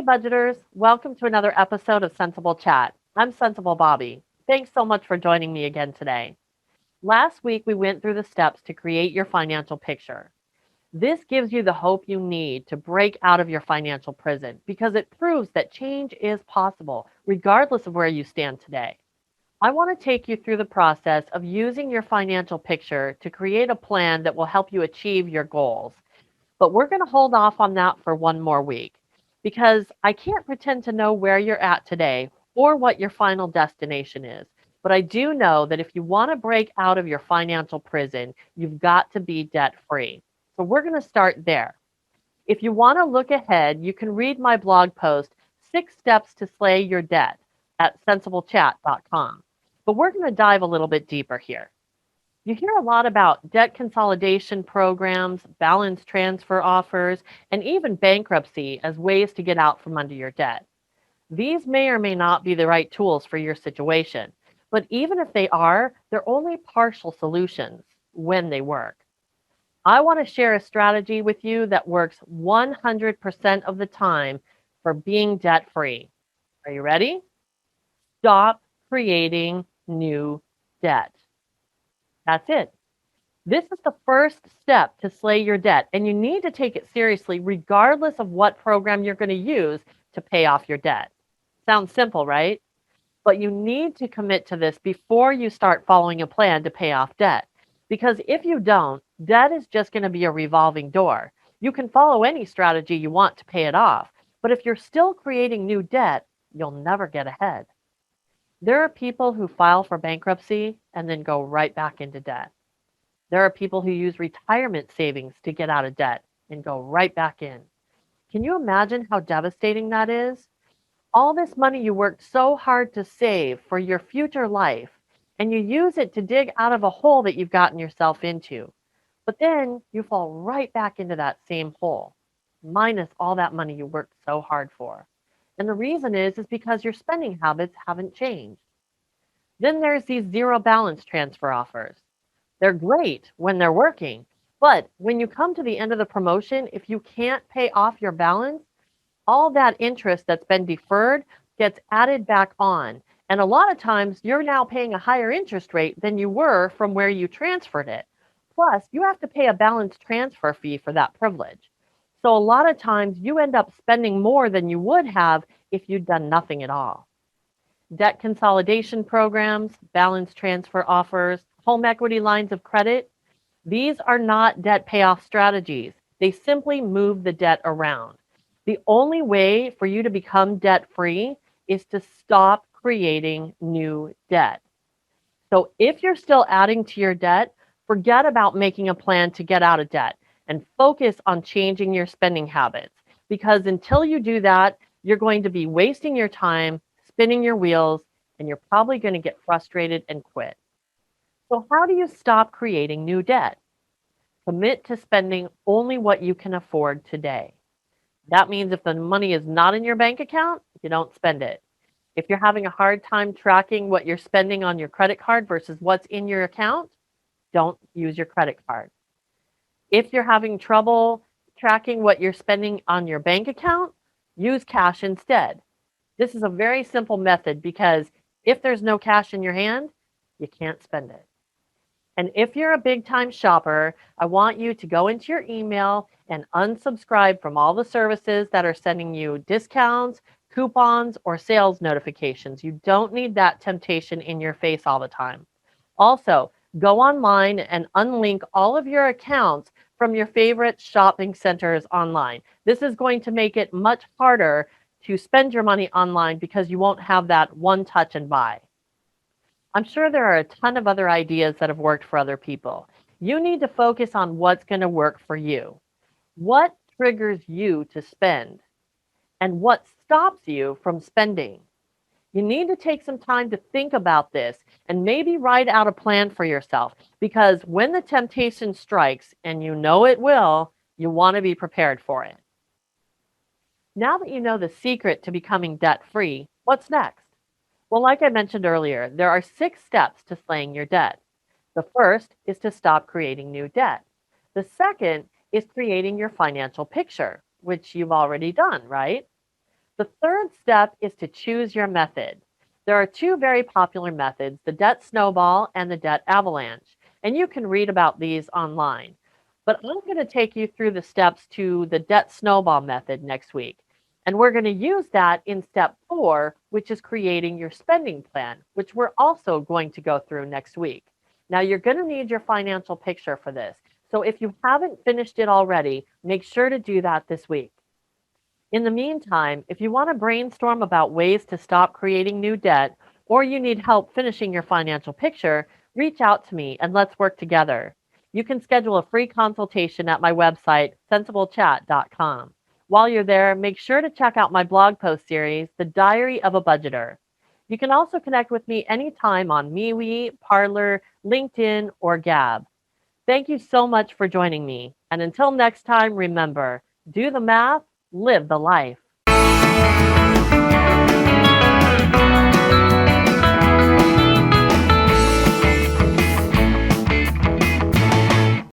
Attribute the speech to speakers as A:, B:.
A: budgeters. Welcome to another episode of CentsAble Chat. I'm CentsAble Bobbi. Thanks so much for joining me again today. Last week, we went through the steps to create your financial picture. This gives you the hope you need to break out of your financial prison because it proves that change is possible, regardless of where you stand today. I want to take you through the process of using your financial picture to create a plan that will help you achieve your goals. But we're going to hold off on that for one more week because I can't pretend to know where you're at today or what your final destination is. But I do know that if you want to break out of your financial prison, you've got to be debt free. So we're going to start there. If you want to look ahead, you can read my blog post, 6 Steps to Slay Your Debt, at centsablechat.com. But we're going to dive a little bit deeper here. You hear a lot about debt consolidation programs, balance transfer offers, and even bankruptcy as ways to get out from under your debt. These may or may not be the right tools for your situation, but even if they are, they're only partial solutions when they work. I want to share a strategy with you that works 100% of the time for being debt free. Are you ready? Stop creating new debt. That's it. This is the first step to slay your debt, and you need to take it seriously regardless of what program you're going to use to pay off your debt. Sounds simple, right? But you need to commit to this before you start following a plan to pay off debt. Because if you don't, debt is just going to be a revolving door. You can follow any strategy you want to pay it off, but if you're still creating new debt, you'll never get ahead. There are people who file for bankruptcy and then go right back into debt. There are people who use retirement savings to get out of debt and go right back in. Can you imagine how devastating that is? All this money you worked so hard to save for your future life, and you use it to dig out of a hole that you've gotten yourself into. But then you fall right back into that same hole, minus all that money you worked so hard for. And the reason is because your spending habits haven't changed. Then there's these zero balance transfer offers. They're great when they're working, but when you come to the end of the promotion, if you can't pay off your balance, all that interest that's been deferred gets added back on. And a lot of times you're now paying a higher interest rate than you were from where you transferred it. Plus, you have to pay a balance transfer fee for that privilege. So a lot of times you end up spending more than you would have if you'd done nothing at all. Debt consolidation programs, balance transfer offers, home equity lines of credit, these are not debt payoff strategies. They simply move the debt around. The only way for you to become debt free is to stop creating new debt. So if you're still adding to your debt, forget about making a plan to get out of debt and focus on changing your spending habits. Because until you do that, you're going to be wasting your time, spinning your wheels, and you're probably going to get frustrated and quit. So, how do you stop creating new debt? Commit to spending only what you can afford today. That means if the money is not in your bank account, you don't spend it. If you're having a hard time tracking what you're spending on your credit card versus what's in your account, don't use your credit card. If you're having trouble tracking what you're spending on your bank account, use cash instead. This is a very simple method because if there's no cash in your hand, you can't spend it. And if you're a big time shopper, I want you to go into your email and unsubscribe from all the services that are sending you discounts, coupons, or sales notifications. You don't need that temptation in your face all the time. Also, go online and unlink all of your accounts from your favorite shopping centers online. This is going to make it much harder to spend your money online because you won't have that one touch and buy. I'm sure there are a ton of other ideas that have worked for other people. You need to focus on what's going to work for you. What triggers you to spend? And what stops you from spending? You need to take some time to think about this and maybe write out a plan for yourself because when the temptation strikes, and you know it will, you want to be prepared for it. Now that you know the secret to becoming debt free, what's next? Well, like I mentioned earlier, there are 6 steps to slaying your debt. The first is to stop creating new debt. The second is creating your financial picture, which you've already done, right? The third step is to choose your method. There are two very popular methods, the debt snowball and the debt avalanche, and you can read about these online. But I'm going to take you through the steps to the debt snowball method next week. And we're going to use that in step 4, which is creating your spending plan, which we're also going to go through next week. Now, you're going to need your financial picture for this. So if you haven't finished it already, make sure to do that this week. In the meantime, if you want to brainstorm about ways to stop creating new debt, or you need help finishing your financial picture, reach out to me and let's work together. You can schedule a free consultation at my website, CentsAbleChat.com. While you're there, make sure to check out my blog post series, The Diary of a Budgeter. You can also connect with me anytime on MeWe, Parler, LinkedIn, or Gab. Thank you so much for joining me. And until next time, remember, do the math, live the life.